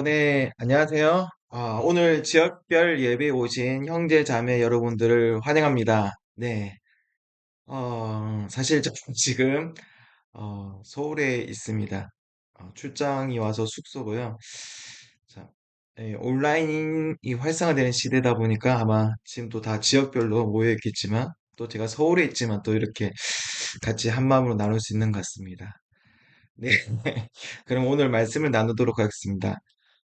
네, 안녕하세요. 오늘 지역별 예배 오신 형제 자매 여러분들을 환영합니다. 네, 사실 저 지금 서울에 있습니다. 출장이 와서 숙소고요. 자, 온라인이 활성화되는 시대다 보니까 아마 지금 또 다 지역별로 모여 있겠지만 또 제가 서울에 있지만 또 이렇게 같이 한 마음으로 나눌 수 있는 것 같습니다. 네, 그럼 오늘 말씀을 나누도록 하겠습니다.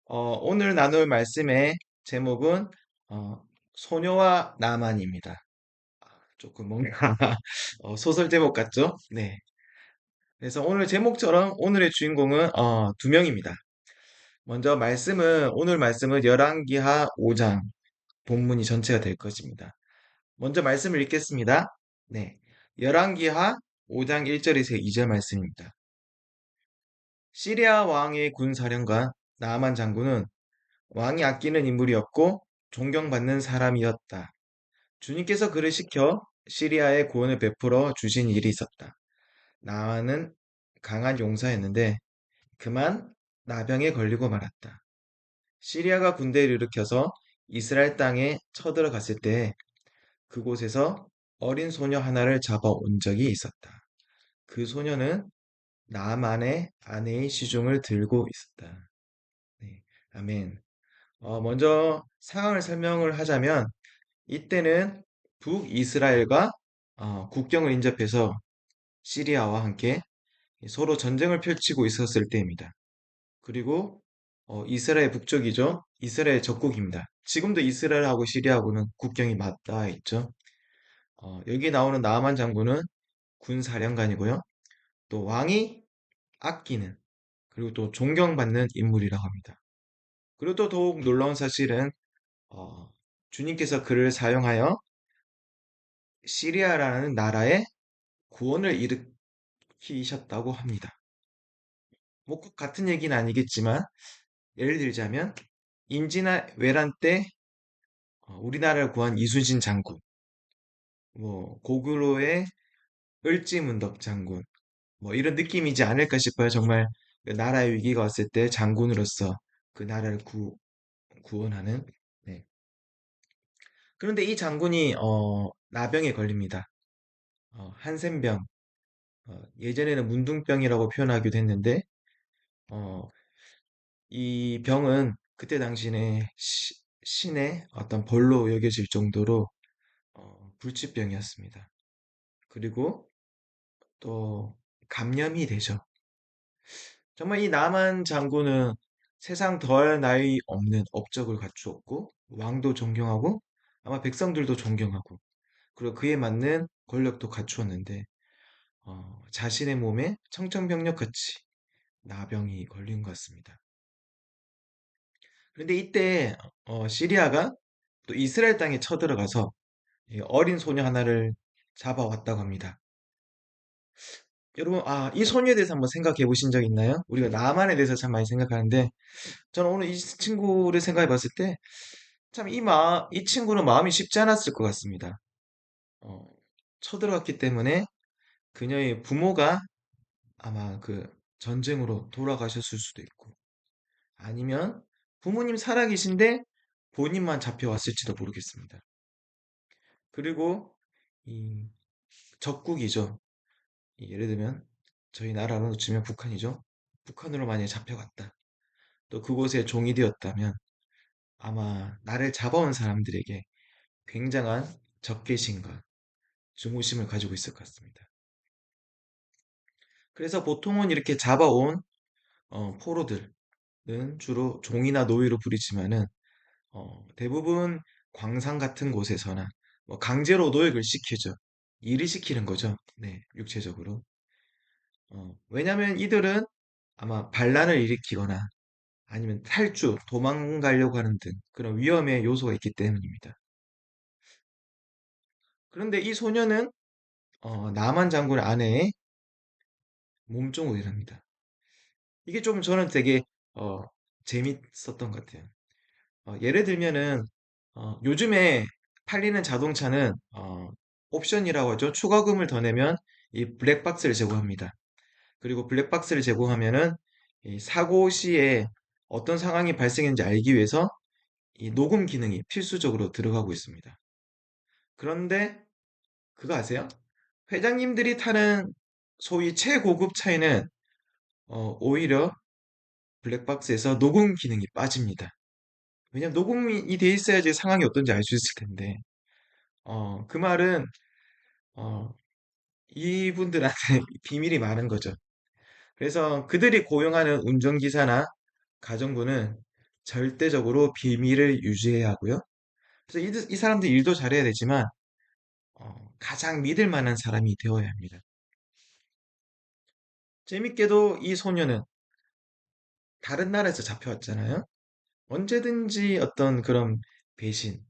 오늘 나눌 말씀의 제목은 어, 소녀와 나만입니다. 조금 뭔가 소설 제목 같죠? 네. 그래서 오늘 제목처럼 오늘의 주인공은 두 명입니다. 먼저 오늘 말씀은 열왕기하 5장 본문이 전체가 될 것입니다. 먼저 말씀을 읽겠습니다. 네. 열왕기하 5장 1절에서 2절 말씀입니다. 시리아 왕의 군사령관 나아만 장군은 왕이 아끼는 인물이었고 존경받는 사람이었다. 주님께서 그를 시켜 시리아에 구원을 베풀어 주신 일이 있었다. 나아만은 강한 용사였는데 그만 나병에 걸리고 말았다. 시리아가 군대를 일으켜서 이스라엘 땅에 쳐들어갔을 때 그곳에서 어린 소녀 하나를 잡아온 적이 있었다. 그 소녀는 나만의 아내의 시중을 들고 있었다. 네, 아멘. 먼저 상황을 설명을 하자면 이때는 북이스라엘과 국경을 인접해서 시리아와 함께 서로 전쟁을 펼치고 있었을 때입니다. 그리고 이스라엘 북쪽이죠. 이스라엘 적국입니다. 지금도 이스라엘하고 시리아하고는 국경이 맞닿아 있죠. 여기 나오는 나아만 장군은 군사령관이고요. 또 왕이 아끼는 그리고 또 존경받는 인물이라고 합니다. 그리고 또 더욱 놀라운 사실은 어, 주님께서 그를 사용하여 시리아라는 나라에 구원을 일으키셨다고 합니다. 뭐 꼭 같은 얘기는 아니겠지만 예를 들자면 임진왜란 때 우리나라를 구한 이순신 장군, 뭐 고구려의 을지문덕 장군, 뭐 이런 느낌이지 않을까 싶어요. 정말 그 나라의 위기가 왔을 때 장군으로서 그 나라를 구원하는. 네. 그런데 이 장군이 나병에 걸립니다. 한센병, 예전에는 문둥병이라고 표현하기도 했는데 어, 이 병은 그때 당시에 신의 어떤 벌로 여겨질 정도로 불치병이었습니다. 그리고 또 감염이 되죠. 정말 이 남한 장군은 세상 더할 나위 없는 업적을 갖추었고 왕도 존경하고 아마 백성들도 존경하고 그리고 그에 맞는 권력도 갖추었는데 자신의 몸에 청천벽력같이 나병이 걸린 것 같습니다. 그런데 이때 시리아가 또 이스라엘 땅에 쳐들어가서 이 어린 소녀 하나를 잡아왔다고 합니다. 여러분, 이 소녀에 대해서 한번 생각해 보신 적 있나요? 우리가 나만에 대해서 참 많이 생각하는데, 저는 오늘 이 친구를 생각해 봤을 때, 참 이 친구는 마음이 쉽지 않았을 것 같습니다. 어, 쳐들어갔기 때문에 그녀의 부모가 아마 그 전쟁으로 돌아가셨을 수도 있고, 아니면 부모님 살아계신데 본인만 잡혀왔을지도 모르겠습니다. 그리고 이 적국이죠. 예를 들면 저희 나라로 치면 북한이죠. 북한으로 만약에 잡혀갔다. 또 그곳에 종이 되었다면 아마 나를 잡아온 사람들에게 굉장한 적개심과 증오심을 가지고 있을 것 같습니다. 그래서 보통은 이렇게 잡아온 포로들은 주로 종이나 노예로 부리지만은 대부분 광산 같은 곳에서나 뭐 강제로 노역을 시키죠. 일을 시키는 거죠. 네, 육체적으로. 왜냐하면 이들은 아마 반란을 일으키거나 아니면 도망가려고 하는 등 그런 위험의 요소가 있기 때문입니다. 그런데 이 소녀는 나만 장군의 아내의 몸종으로 일합니다. 이게 좀 저는 되게 어, 재밌었던 것 같아요. 예를 들면은 요즘에 팔리는 자동차는 옵션이라고 하죠. 추가금을 더 내면 이 블랙박스를 제공합니다. 그리고 블랙박스를 제공하면은 이 사고 시에 어떤 상황이 발생했는지 알기 위해서 이 녹음 기능이 필수적으로 들어가고 있습니다. 그런데 그거 아세요? 회장님들이 타는 소위 최고급 차에는 오히려 블랙박스에서 녹음 기능이 빠집니다. 왜냐면 녹음이 돼 있어야지 상황이 어떤지 알 수 있을 텐데, 그 말은 어, 이분들한테 비밀이 많은 거죠. 그래서 그들이 고용하는 운전기사나 가정부는 절대적으로 비밀을 유지해야 하고요. 그래서 이 사람들 일도 잘해야 되지만 가장 믿을 만한 사람이 되어야 합니다. 재밌게도 이 소녀는 다른 나라에서 잡혀왔잖아요. 언제든지 어떤 그런 배신,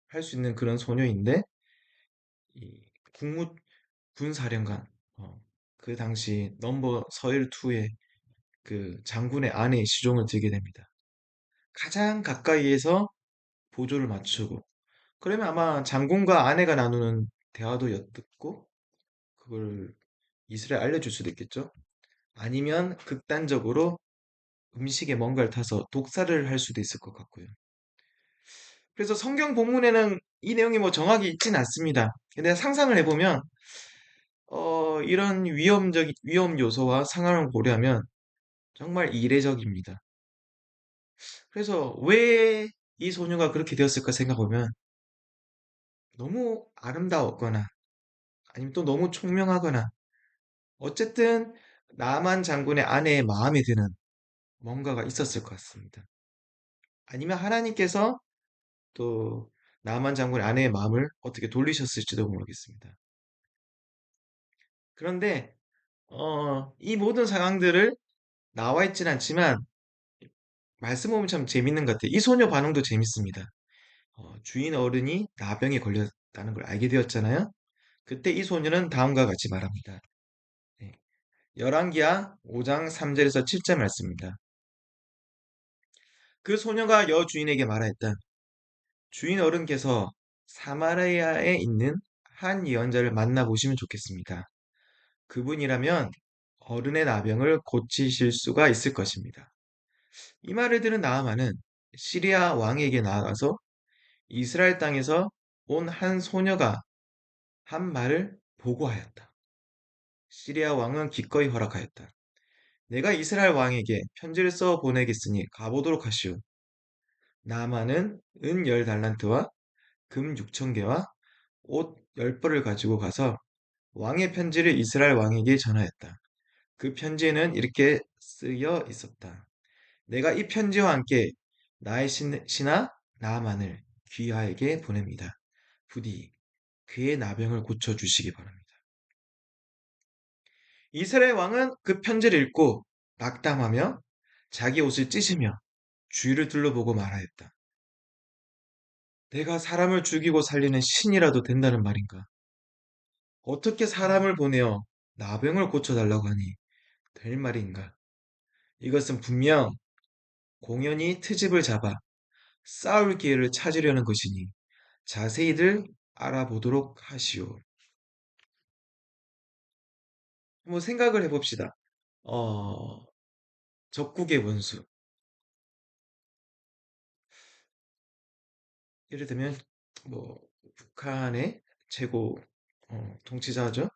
할 수 있는 그런 소녀인데, 이 국무 군사령관, 어, 그 당시 넘버 서일2의 그 장군의 아내의 시종을 들게 됩니다. 가장 가까이에서 보조를 맞추고, 그러면 아마 장군과 아내가 나누는 대화도 엿듣고, 그걸 이스라엘 알려줄 수도 있겠죠? 아니면 극단적으로 음식에 뭔가를 타서 독살을 할 수도 있을 것 같고요. 그래서 성경 본문에는 이 내용이 뭐 정확히 있진 않습니다. 근데 상상을 해보면, 이런 위험 요소와 상황을 고려하면 정말 이례적입니다. 그래서 왜 이 소녀가 그렇게 되었을까 생각해보면 너무 아름다웠거나 아니면 또 너무 총명하거나 어쨌든 나만 장군의 아내의 마음에 드는 뭔가가 있었을 것 같습니다. 아니면 하나님께서 또 나만 장군의 아내의 마음을 어떻게 돌리셨을지도 모르겠습니다. 그런데 이 모든 상황들을 나와 있진 않지만 말씀 보면 참 재밌는 것 같아요. 이 소녀 반응도 재밌습니다. 주인 어른이 나병에 걸렸다는 걸 알게 되었잖아요. 그때 이 소녀는 다음과 같이 말합니다. 네. 열왕기하 5장 3절에서 7절 말씀입니다. 그 소녀가 여주인에게 말하였다. 주인 어른께서 사마리아에 있는 한 예언자를 만나보시면 좋겠습니다. 그분이라면 어른의 나병을 고치실 수가 있을 것입니다. 이 말을 들은 나아만은 시리아 왕에게 나아가서 이스라엘 땅에서 온 한 소녀가 한 말을 보고하였다. 시리아 왕은 기꺼이 허락하였다. 내가 이스라엘 왕에게 편지를 써 보내겠으니 가보도록 하시오. 나만은 은 10달란트와 금 6천 개와 옷 10벌을 가지고 가서 왕의 편지를 이스라엘 왕에게 전하였다. 그 편지에는 이렇게 쓰여 있었다. 내가 이 편지와 함께 나의 신하 나만을 귀하에게 보냅니다. 부디 그의 나병을 고쳐주시기 바랍니다. 이스라엘 왕은 그 편지를 읽고 낙담하며 자기 옷을 찢으며 주위를 둘러보고 말하였다. 내가 사람을 죽이고 살리는 신이라도 된다는 말인가? 어떻게 사람을 보내어 나병을 고쳐달라고 하니 될 말인가? 이것은 분명 공연히 트집을 잡아 싸울 기회를 찾으려는 것이니 자세히들 알아보도록 하시오. 한번 생각을 해봅시다. 어, 적국의 원수. 예를 들면, 뭐, 북한의 최고, 통치자죠.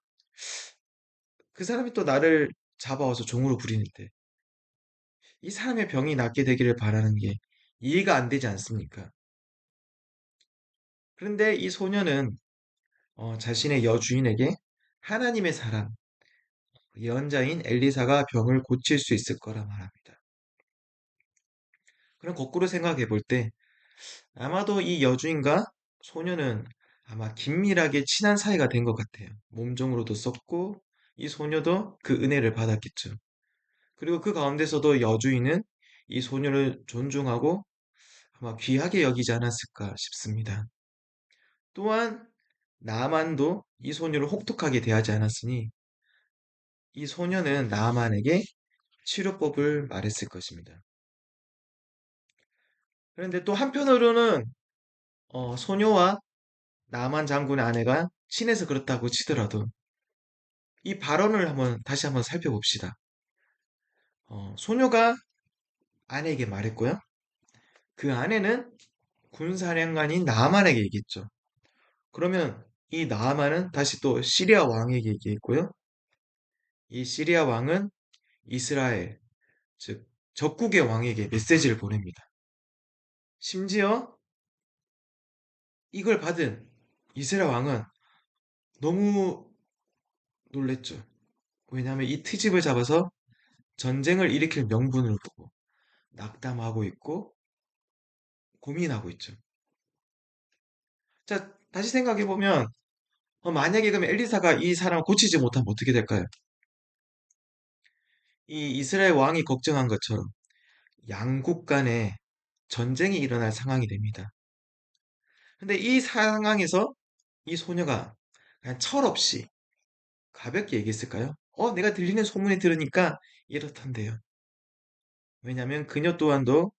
그 사람이 또 나를 잡아와서 종으로 부리는데, 이 사람의 병이 낫게 되기를 바라는 게 이해가 안 되지 않습니까? 그런데 이 소녀는 자신의 여주인에게 하나님의 사람, 예언자인 엘리사가 병을 고칠 수 있을 거라 말합니다. 그럼 거꾸로 생각해 볼 때, 아마도 이 여주인과 소녀는 아마 긴밀하게 친한 사이가 된 것 같아요. 몸종으로도 썼고, 이 소녀도 그 은혜를 받았겠죠. 그리고 그 가운데서도 여주인은 이 소녀를 존중하고 아마 귀하게 여기지 않았을까 싶습니다. 또한 나만도 이 소녀를 혹독하게 대하지 않았으니 이 소녀는 나만에게 치료법을 말했을 것입니다. 그런데 또 한편으로는 소녀와 나만 장군의 아내가 친해서 그렇다고 치더라도 이 발언을 다시 한번 살펴봅시다. 소녀가 아내에게 말했고요. 그 아내는 군사령관인 나아만에게 얘기했죠. 그러면 이 나아만은 다시 또 시리아 왕에게 얘기했고요. 이 시리아 왕은 이스라엘, 즉 적국의 왕에게 메시지를 보냅니다. 심지어 이걸 받은 이스라엘 왕은 너무 놀랬죠. 왜냐하면 이 트집을 잡아서 전쟁을 일으킬 명분을 보고 낙담하고 있고 고민하고 있죠. 자, 다시 생각해보면 만약에 그럼 엘리사가 이 사람을 고치지 못하면 어떻게 될까요? 이 이스라엘 왕이 걱정한 것처럼 양국 간에 전쟁이 일어날 상황이 됩니다. 근데 이 상황에서 이 소녀가 그냥 철없이 가볍게 얘기했을까요? 내가 들리는 소문이 들으니까 이렇단데요. 왜냐하면 그녀 또한도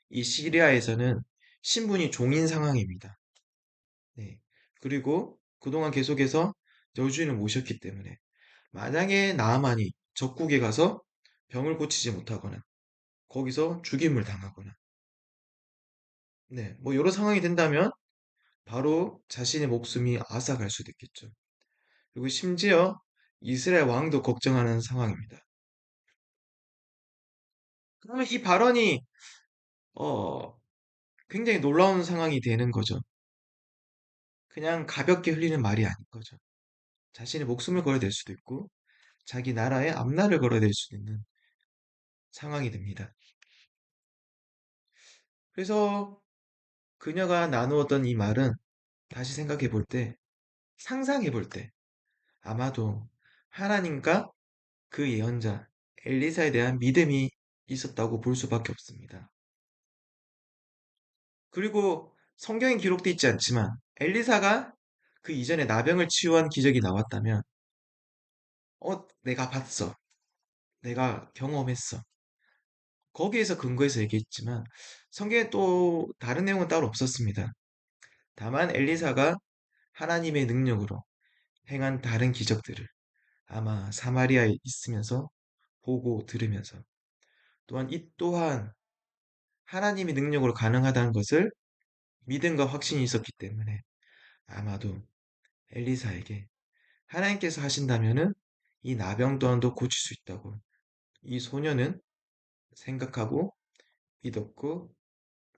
이 시리아에서는 신분이 종인 상황입니다. 네. 그리고 그동안 계속해서 여주인을 모셨기 때문에 만약에 나아만이 적국에 가서 병을 고치지 못하거나 거기서 죽임을 당하거나 네, 뭐 여러 상황이 된다면 바로 자신의 목숨이 앗아갈 수도 있겠죠. 그리고 심지어 이스라엘 왕도 걱정하는 상황입니다. 그러면 이 발언이 어, 굉장히 놀라운 상황이 되는 거죠. 그냥 가볍게 흘리는 말이 아닌 거죠. 자신의 목숨을 걸어야 될 수도 있고 자기 나라의 앞날을 걸어야 될 수도 있는 상황이 됩니다. 그래서 그녀가 나누었던 이 말은 다시 생각해 볼 때, 상상해 볼 때, 아마도 하나님과 그 예언자 엘리사에 대한 믿음이 있었다고 볼 수밖에 없습니다. 그리고 성경에 기록되어 있지 않지만 엘리사가 그 이전에 나병을 치유한 기적이 나왔다면, 내가 봤어. 내가 경험했어. 거기에서 근거해서 얘기했지만 성경에 또 다른 내용은 따로 없었습니다. 다만 엘리사가 하나님의 능력으로 행한 다른 기적들을 아마 사마리아에 있으면서 보고 들으면서 또한 이 또한 하나님의 능력으로 가능하다는 것을 믿음과 확신이 있었기 때문에 아마도 엘리사에게 하나님께서 하신다면은 이 나병 또한도 고칠 수 있다고 이 소녀는 생각하고 믿었고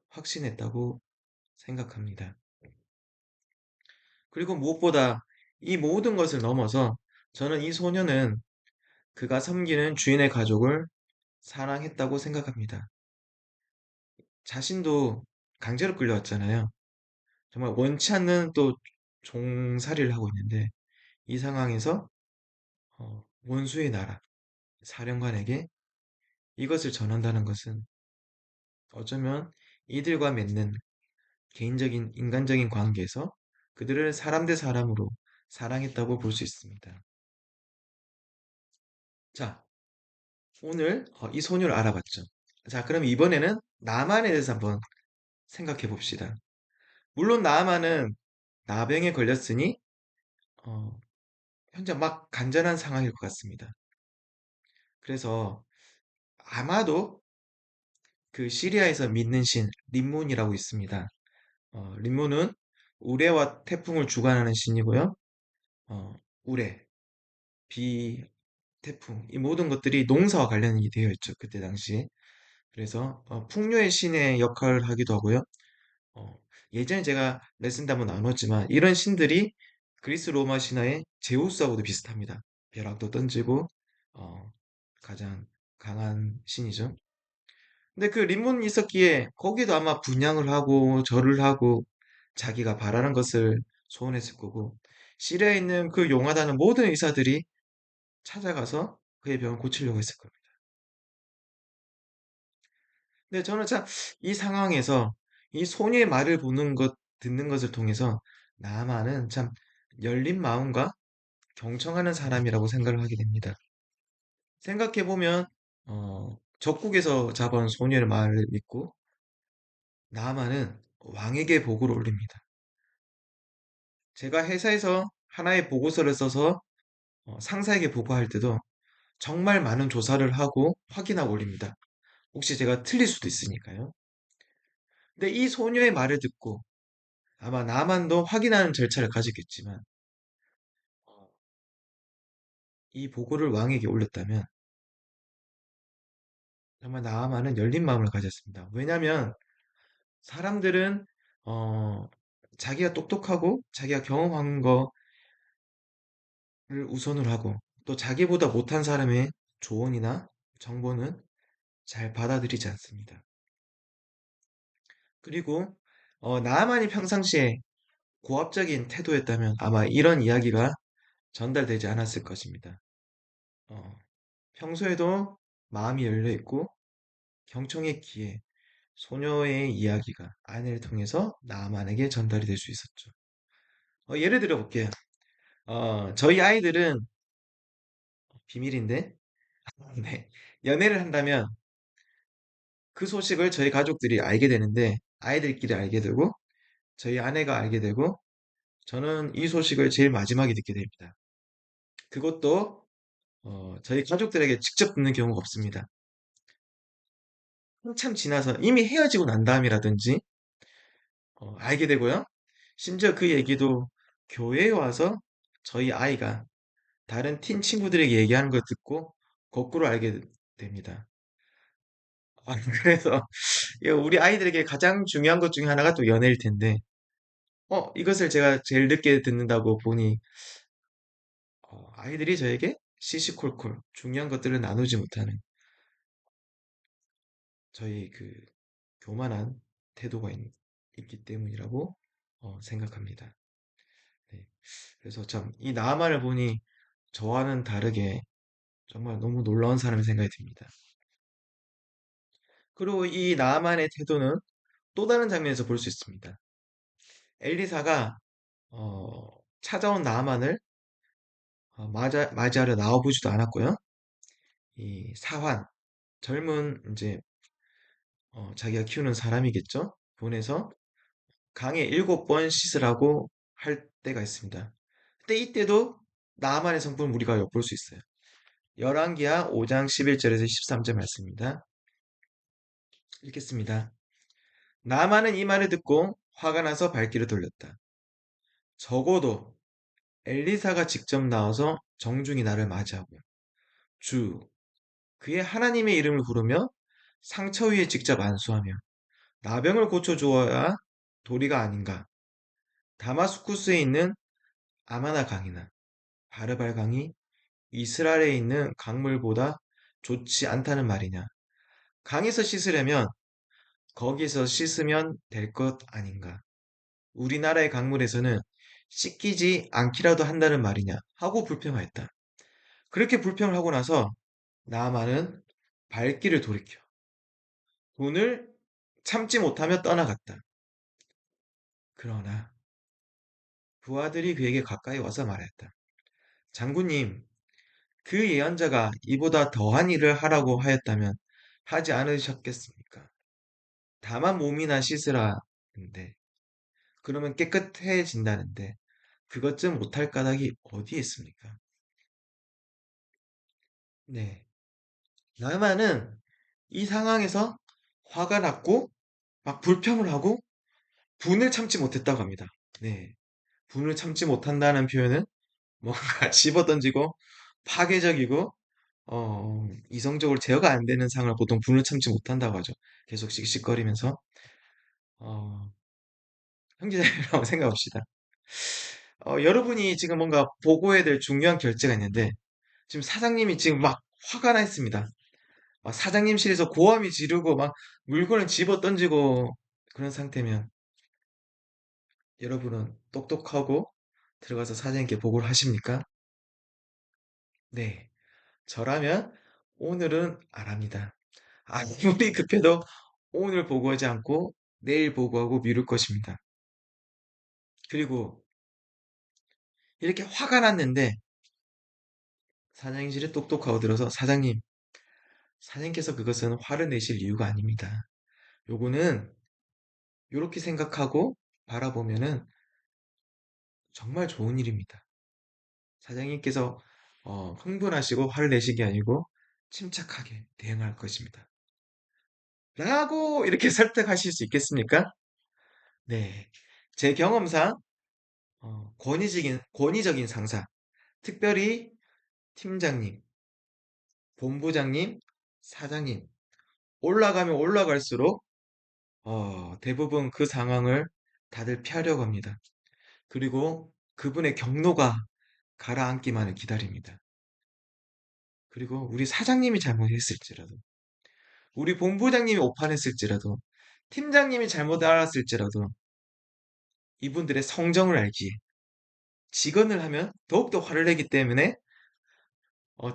확신했다고 생각합니다. 그리고 무엇보다 이 모든 것을 넘어서 저는 이 소녀는 그가 섬기는 주인의 가족을 사랑했다고 생각합니다. 자신도 강제로 끌려왔잖아요. 정말 원치 않는 또 종살이를 하고 있는데 이 상황에서 원수의 나라 사령관에게 이것을 전한다는 것은 어쩌면 이들과 맺는 개인적인 인간적인 관계에서 그들을 사람 대 사람으로 사랑했다고 볼 수 있습니다. 자, 오늘 이 소녀를 알아봤죠. 자, 그럼 이번에는 나만에 대해서 한번 생각해 봅시다. 물론 나만은 나병에 걸렸으니 어, 현재 막 간절한 상황일 것 같습니다. 그래서 아마도 그 시리아에서 믿는 신 림몬이라고 있습니다. 림몬은 우레와 태풍을 주관하는 신이고요. 어, 우레, 비, 태풍 이 모든 것들이 농사와 관련이 되어 있죠. 그때 당시에. 그래서 풍요의 신의 역할을 하기도 하고요. 어, 예전에 제가 레슨 때 한번 나눴지만 이런 신들이 그리스 로마 신화의 제우스하고도 비슷합니다. 벼락도 던지고 어, 가장 강한 신이죠. 근데 그 림몬이 있었기에 거기도 아마 분양을 하고 절을 하고 자기가 바라는 것을 소원했을 거고 시리아에 있는 그 용하다는 모든 의사들이 찾아가서 그의 병을 고치려고 했을 겁니다. 근데 저는 참 이 상황에서 이 소녀의 말을 보는 것, 듣는 것을 통해서 나만은 참 열린 마음과 경청하는 사람이라고 생각을 하게 됩니다. 생각해보면, 적국에서 잡아온 소녀의 말을 믿고 나만은 왕에게 보고를 올립니다. 제가 회사에서 하나의 보고서를 써서 상사에게 보고할 때도 정말 많은 조사를 하고 확인하고 올립니다. 혹시 제가 틀릴 수도 있으니까요. 근데 이 소녀의 말을 듣고 아마 나만도 확인하는 절차를 가졌겠지만 어, 이 보고를 왕에게 올렸다면 정말 나아만은 열린 마음을 가졌습니다. 왜냐하면 사람들은 어, 자기가 똑똑하고 자기가 경험한 거를 우선으로 하고 또 자기보다 못한 사람의 조언이나 정보는 잘 받아들이지 않습니다. 그리고 나만이 평상시에 고압적인 태도였다면 아마 이런 이야기가 전달되지 않았을 것입니다. 어, 평소에도 마음이 열려 있고 경청의 귀에 소녀의 이야기가 아내를 통해서 나만에게 전달이 될 수 있었죠. 예를 들어 볼게요. 저희 아이들은 비밀인데, 네, 연애를 한다면 그 소식을 저희 가족들이 알게 되는데, 아이들끼리 알게 되고, 저희 아내가 알게 되고, 저는 이 소식을 제일 마지막에 듣게 됩니다. 그것도 저희 가족들에게 직접 듣는 경우가 없습니다. 한참 지나서 이미 헤어지고 난 다음이라든지 알게 되고요. 심지어 그 얘기도 교회에 와서 저희 아이가 다른 팀 친구들에게 얘기하는 걸 듣고 거꾸로 알게 됩니다. 아, 그래서 이거 우리 아이들에게 가장 중요한 것 중에 하나가 또 연애일 텐데, 이것을 제가 제일 늦게 듣는다고 보니, 아이들이 저에게 시시콜콜 중요한 것들을 나누지 못하는 저희 그 교만한 태도가 기 때문이라고 생각합니다. 네. 그래서 참, 이 나만을 보니 저와는 다르게 정말 너무 놀라운 사람이 생각이 듭니다. 그리고 이 나만의 태도는 또 다른 장면에서 볼 수 있습니다. 엘리사가 어, 찾아온 나만을 맞이하려 나와보지도 않았고요. 이 사환, 젊은 이제 자기가 키우는 사람이겠죠? 보내서 강에 7번 씻으라고 할 때가 있습니다. 근데 이때도 나만의 성품을 우리가 엿볼 수 있어요. 열왕기하 5장 11절에서 13절 말씀입니다. 읽겠습니다. 나만은 이 말을 듣고 화가 나서 발길을 돌렸다. 적어도 엘리사가 직접 나와서 정중히 나를 맞이하고 주 그의 하나님의 이름을 부르며 상처 위에 직접 안수하며 나병을 고쳐주어야 도리가 아닌가. 다마스쿠스에 있는 아마나 강이나 바르발 강이 이스라엘에 있는 강물보다 좋지 않다는 말이냐. 강에서 씻으려면 거기서 씻으면 될 것 아닌가. 우리나라의 강물에서는 씻기지 않기라도 한다는 말이냐 하고 불평하였다. 그렇게 불평을 하고 나서 나아만은 발길을 돌이켜 돈을 참지 못하며 떠나갔다. 그러나 부하들이 그에게 가까이 와서 말했다. 장군님, 그 예언자가 이보다 더한 일을 하라고 하였다면 하지 않으셨겠습니까? 다만 몸이나 씻으라는데 그러면 깨끗해진다는데 그것 좀 못할 까닭이 어디에 있습니까? 네. 나만은 이 상황에서 화가 났고 막 불평을 하고 분을 참지 못했다고 합니다. 네. 분을 참지 못한다는 표현은 뭔가 집어던지고 파괴적이고 이성적으로 제어가 안 되는 상황을 보통 분을 참지 못한다고 하죠. 계속 씩씩거리면서 어, 형제자매라고 생각합시다. 여러분이 지금 뭔가 보고해야 될 중요한 결제가 있는데 지금 사장님이 지금 막 화가 나 있습니다. 막 사장님실에서 고함이 지르고 막 물건을 집어 던지고 그런 상태면 여러분은 똑똑하고 들어가서 사장님께 보고를 하십니까? 네. 저라면 오늘은 안 합니다. 아무리 급해도 오늘 보고하지 않고 내일 보고하고 미룰 것입니다. 그리고 이렇게 화가 났는데 사장님실에 똑똑하고 들어서 사장님께서 그것은 화를 내실 이유가 아닙니다. 요거는 이렇게 생각하고 바라보면은 정말 좋은 일입니다. 사장님께서 흥분하시고 화를 내시기 아니고 침착하게 대응할 것입니다. 라고 이렇게 설득하실 수 있겠습니까? 네. 제 경험상, 권위적인 상사, 특별히 팀장님, 본부장님, 사장님, 올라가면 올라갈수록, 대부분 그 상황을 다들 피하려고 합니다. 그리고 그분의 경로가 가라앉기만을 기다립니다. 그리고 우리 사장님이 잘못했을지라도, 우리 본부장님이 오판했을지라도, 팀장님이 잘못 알았을지라도, 이분들의 성정을 알기에 직언을 하면 더욱더 화를 내기 때문에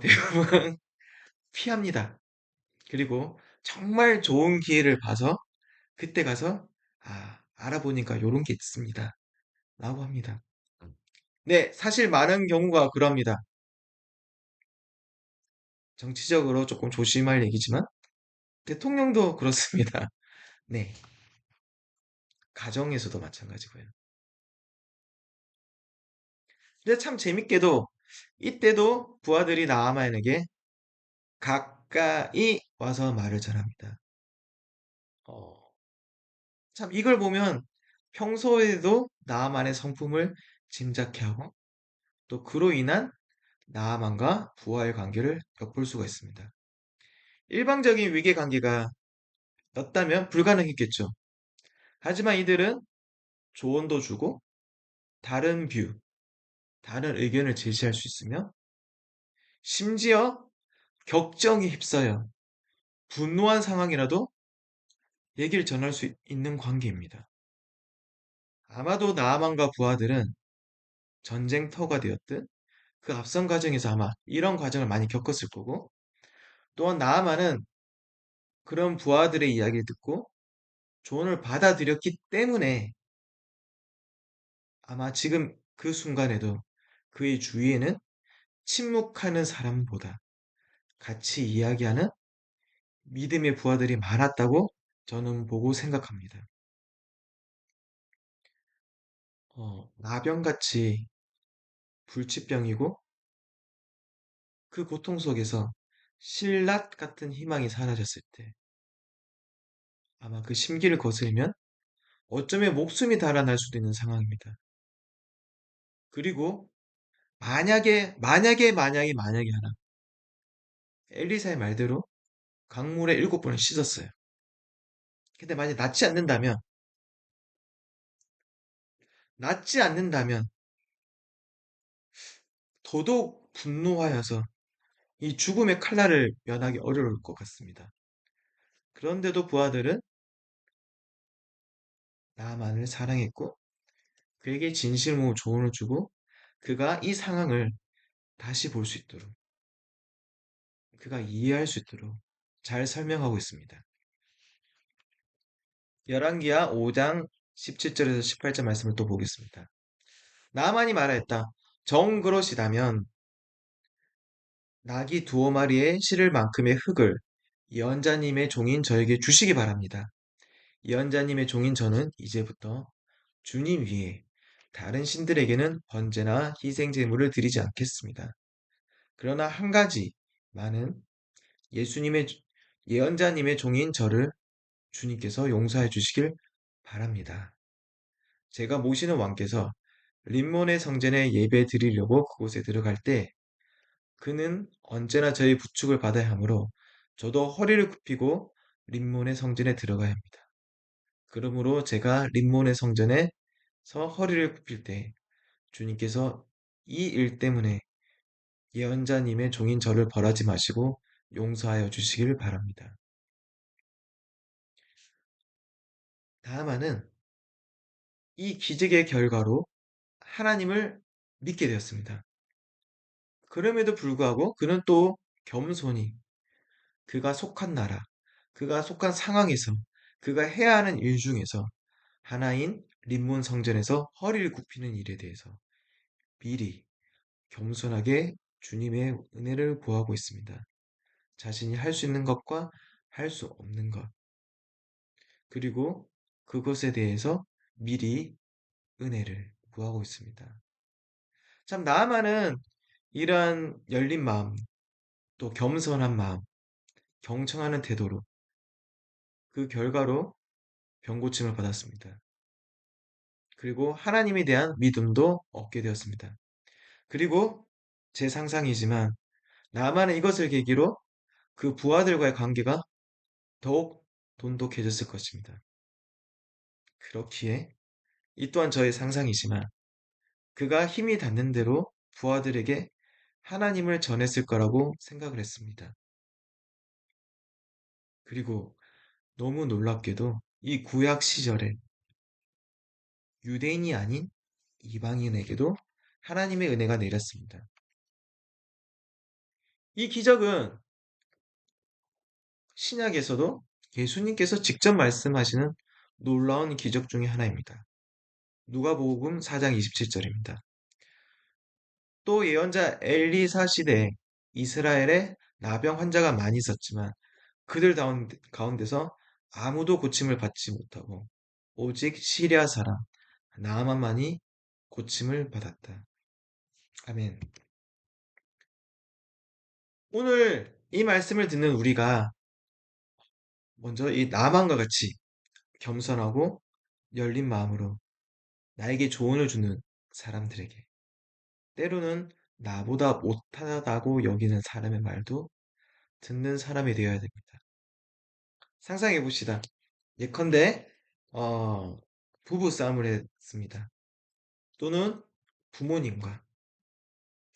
대부분 피합니다. 그리고 정말 좋은 기회를 봐서 그때 가서 알아보니까 요런 게 있습니다. 라고 합니다. 네, 사실 많은 경우가 그럽니다. 정치적으로 조금 조심할 얘기지만 대통령도 그렇습니다. 네, 가정에서도 마찬가지고요. 근데 참 재밌게도 이때도 부하들이 나아만에게 가까이 와서 말을 전합니다. 어, 참 이걸 보면 평소에도 나아만의 성품을 짐작해 하고 또 그로 인한 나아만과 부하의 관계를 엿볼 수가 있습니다. 일방적인 위계 관계가 였다면 불가능했겠죠. 하지만 이들은 조언도 주고 다른 뷰, 다른 의견을 제시할 수 있으며 심지어 격정에 휩싸여 분노한 상황이라도 얘기를 전할 수 있는 관계입니다. 아마도 나아만과 부하들은 전쟁터가 되었든 그 앞선 과정에서 아마 이런 과정을 많이 겪었을 거고 또한 나아만은 그런 부하들의 이야기를 듣고 조언을 받아들였기 때문에 아마 지금 그 순간에도 그의 주위에는 침묵하는 사람보다 같이 이야기하는 믿음의 부하들이 많았다고 저는 보고 생각합니다. 나병같이 불치병이고 그 고통 속에서 신라 같은 희망이 사라졌을 때 아마 그 심기를 거스르면 어쩌면 목숨이 달아날 수도 있는 상황입니다. 그리고 만약에 하나 엘리사의 말대로 강물에 7번을 씻었어요. 근데 만약 낫지 않는다면 더더욱 분노하여서 이 죽음의 칼날을 면하기 어려울 것 같습니다. 그런데도 부하들은 나만을 사랑했고 그에게 진실로 조언을 주고 그가 이 상황을 다시 볼 수 있도록 그가 이해할 수 있도록 잘 설명하고 있습니다. 열왕기하 5장 17절에서 18절 말씀을 또 보겠습니다. 나만이 말하였다. 정 그러시다면 낙이 두어 마리에 실을 만큼의 흙을 예언자님의 종인 저에게 주시기 바랍니다. 예언자님의 종인 저는 이제부터 주님 위에 다른 신들에게는 번제나 희생 제물을 드리지 않겠습니다. 그러나 한 가지 많은 예수님의 예언자님의 종인 저를 주님께서 용서해 주시길 바랍니다. 제가 모시는 왕께서 림몬의 성전에 예배 드리려고 그곳에 들어갈 때 그는 언제나 저희 부축을 받아야 하므로 저도 허리를 굽히고 림몬의 성전에 들어가야 합니다. 그러므로 제가 림몬의 성전에서 허리를 굽힐 때 주님께서 이 일 때문에 예언자님의 종인 저를 벌하지 마시고 용서하여 주시길 바랍니다. 다하만은 이 기적의 결과로 하나님을 믿게 되었습니다. 그럼에도 불구하고 그는 또 겸손히 그가 속한 나라, 그가 속한 상황에서 그가 해야 하는 일 중에서 하나인 림몬 성전에서 허리를 굽히는 일에 대해서 미리 겸손하게 주님의 은혜를 구하고 있습니다. 자신이 할 수 있는 것과 할 수 없는 것, 그리고 그것에 대해서 미리 은혜를 구하고 있습니다. 참, 나아만은 이러한 열린 마음, 또 겸손한 마음, 경청하는 태도로 그 결과로 병고침을 받았습니다. 그리고 하나님에 대한 믿음도 얻게 되었습니다. 그리고 제 상상이지만 나만은 이것을 계기로 그 부하들과의 관계가 더욱 돈독해졌을 것입니다. 그렇기에 이 또한 저의 상상이지만 그가 힘이 닿는 대로 부하들에게 하나님을 전했을 거라고 생각을 했습니다. 그리고 너무 놀랍게도 이 구약 시절에 유대인이 아닌 이방인에게도 하나님의 은혜가 내렸습니다. 이 기적은 신약에서도 예수님께서 직접 말씀하시는 놀라운 기적 중의 하나입니다. 누가복음 4장 27절입니다. 또 예언자 엘리사 시대에 이스라엘에 나병 환자가 많이 있었지만 그들 가운데서 아무도 고침을 받지 못하고 오직 시리아 사람 나아만만이 고침을 받았다. 아멘. 오늘 이 말씀을 듣는 우리가 먼저 이 나만과 같이 겸손하고 열린 마음으로 나에게 조언을 주는 사람들에게 때로는 나보다 못하다고 여기는 사람의 말도 듣는 사람이 되어야 됩니다. 상상해 봅시다. 예컨대 부부 싸움을 했습니다. 또는 부모님과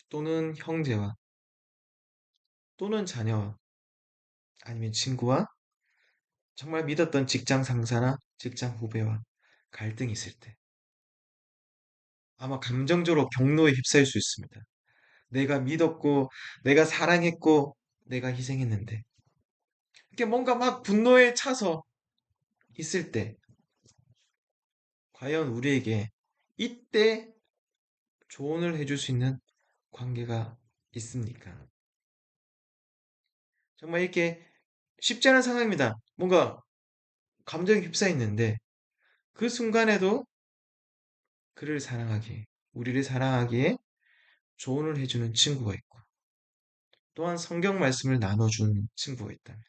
또는 형제와 또는 자녀와 아니면 친구와 정말 믿었던 직장 상사나 직장 후배와 갈등이 있을 때 아마 감정적으로 경로에 휩싸일 수 있습니다. 내가 믿었고 내가 사랑했고 내가 희생했는데 이게 뭔가 막 분노에 차서 있을 때 과연 우리에게 이때 조언을 해줄 수 있는 관계가 있습니까? 정말 이렇게 쉽지 않은 상황입니다. 뭔가 감정이 휩싸였는데 그 순간에도 그를 사랑하기에, 우리를 사랑하기에 조언을 해주는 친구가 있고 또한 성경 말씀을 나눠주는 친구가 있다면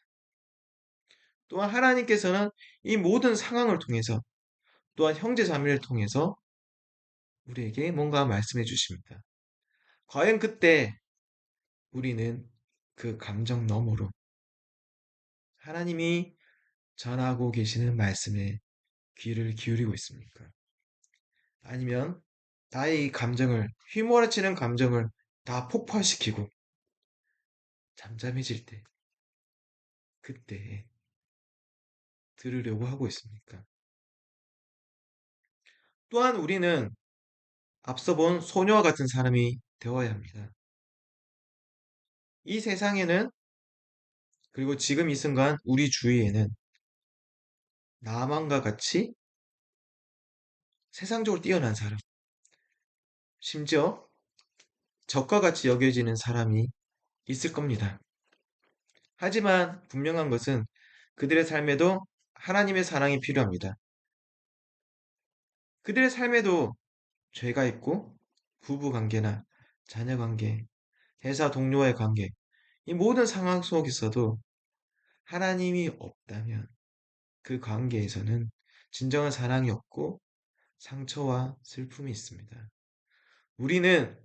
또한 하나님께서는 이 모든 상황을 통해서 또한 형제 자매를 통해서 우리에게 뭔가 말씀해 주십니다. 과연 그때 우리는 그 감정 너머로 하나님이 전하고 계시는 말씀에 귀를 기울이고 있습니까? 아니면 나의 이 감정을, 휘몰아치는 감정을 다 폭발시키고 잠잠해질 때, 그때 들으려고 하고 있습니까? 또한 우리는 앞서 본 소녀와 같은 사람이 되어야 합니다. 이 세상에는, 그리고 지금 이 순간 우리 주위에는 나만과 같이 세상적으로 뛰어난 사람, 심지어 적과 같이 여겨지는 사람이 있을 겁니다. 하지만 분명한 것은 그들의 삶에도 하나님의 사랑이 필요합니다. 그들의 삶에도 죄가 있고 부부 관계나 자녀 관계, 회사 동료와의 관계, 이 모든 상황 속에서도 하나님이 없다면 그 관계에서는 진정한 사랑이 없고 상처와 슬픔이 있습니다. 우리는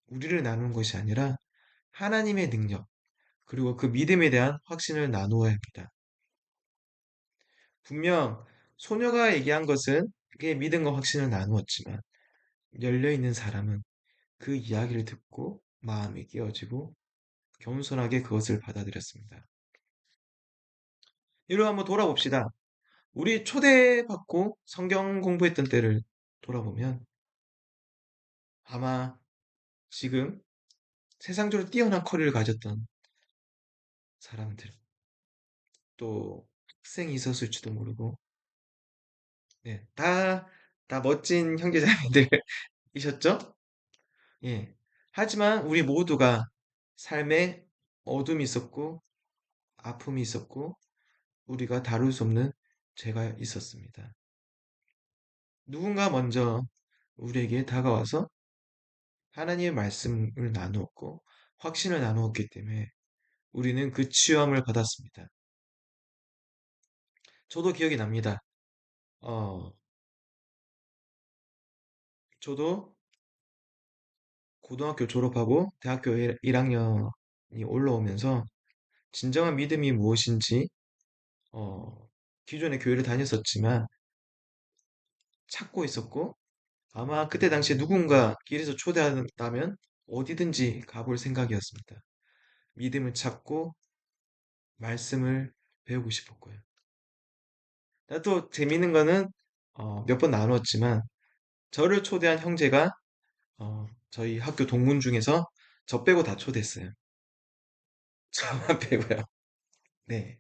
우리를 나누는 것이 아니라 하나님의 능력, 그리고 그 믿음에 대한 확신을 나누어야 합니다. 분명 소녀가 얘기한 것은 그의 믿음과 확신을 나누었지만 열려있는 사람은 그 이야기를 듣고 마음이 깨어지고 겸손하게 그것을 받아들였습니다. 이로 한번 돌아봅시다. 우리 초대받고 성경 공부했던 때를 돌아보면 아마 지금 세상적으로 뛰어난 커리를 가졌던 사람들, 또 학생이 있었을지도 모르고, 네, 다 멋진 형제자매들이셨죠? 예. 하지만 우리 모두가 삶에 어둠이 있었고, 아픔이 있었고, 우리가 다룰 수 없는 죄가 있었습니다. 누군가 먼저 우리에게 다가와서 하나님의 말씀을 나누었고, 확신을 나누었기 때문에 우리는 그 치유함을 받았습니다. 저도 기억이 납니다. 어, 저도 고등학교 졸업하고 대학교 1학년이 올라오면서 진정한 믿음이 무엇인지, 어, 기존의 교회를 다녔었지만 찾고 있었고, 아마 그때 당시에 누군가 길에서 초대한다면 어디든지 가볼 생각이었습니다. 믿음을 찾고 말씀을 배우고 싶었고요. 또 재밌는 거는 몇 번 나눴지만 저를 초대한 형제가 저희 학교 동문 중에서 저 빼고 다 초대했어요. 저만 빼고요. 네.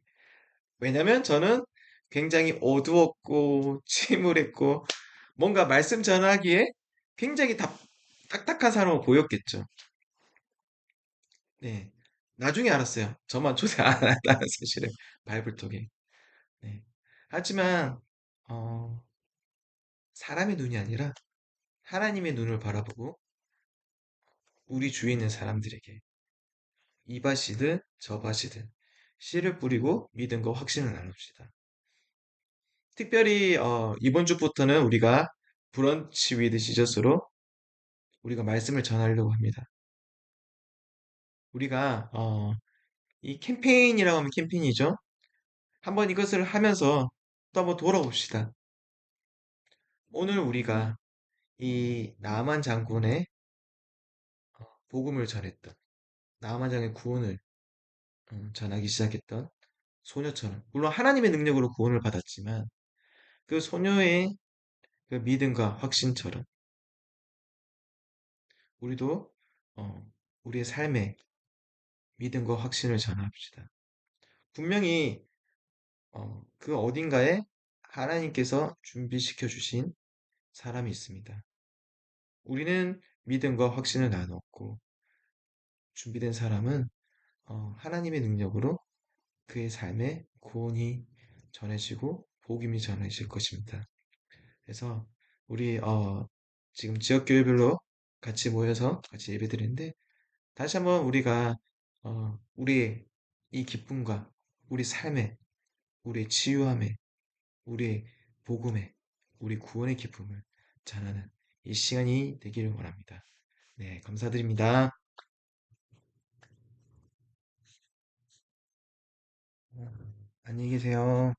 왜냐면 저는 굉장히 어두웠고 침울했고 뭔가 말씀 전하기에 굉장히 딱딱한 사람으로 보였겠죠. 네. 나중에 알았어요. 저만 초대 안 한다는 사실을 바이블 통해. 네. 하지만 어, 사람의 눈이 아니라 하나님의 눈을 바라보고 우리 주위에 있는 사람들에게 이밭이든 저밭이든 씨를 뿌리고 믿음과 확신을 나눕시다. 특별히 이번 주부터는 우리가 브런치 위드 지저스로 우리가 말씀을 전하려고 합니다. 우리가 이 캠페인이라고 하면 캠페인이죠. 한번 이것을 하면서 또 한번 돌아봅시다. 오늘 우리가 이 나만 장군의 복음을 전했던 나만 장의 구원을 전하기 시작했던 소녀처럼 물론 하나님의 능력으로 구원을 받았지만 그 소녀의 그 믿음과 확신처럼 우리도 우리의 삶에 믿음과 확신을 전합시다. 분명히 그 어딘가에 하나님께서 준비시켜 주신 사람이 있습니다. 우리는 믿음과 확신을 나눴고 준비된 사람은 하나님의 능력으로 그의 삶에 구원이 전해지고 복음이 전해질 것입니다. 그래서 우리 지금 지역 교회별로 같이 모여서 같이 예배드리는데 다시 한번 우리가 우리의 이 기쁨과 우리 삶에 우리의 치유함에 우리의 복음에 우리 구원의 기쁨을 전하는 이 시간이 되기를 원합니다. 네, 감사드립니다. 안녕히 계세요.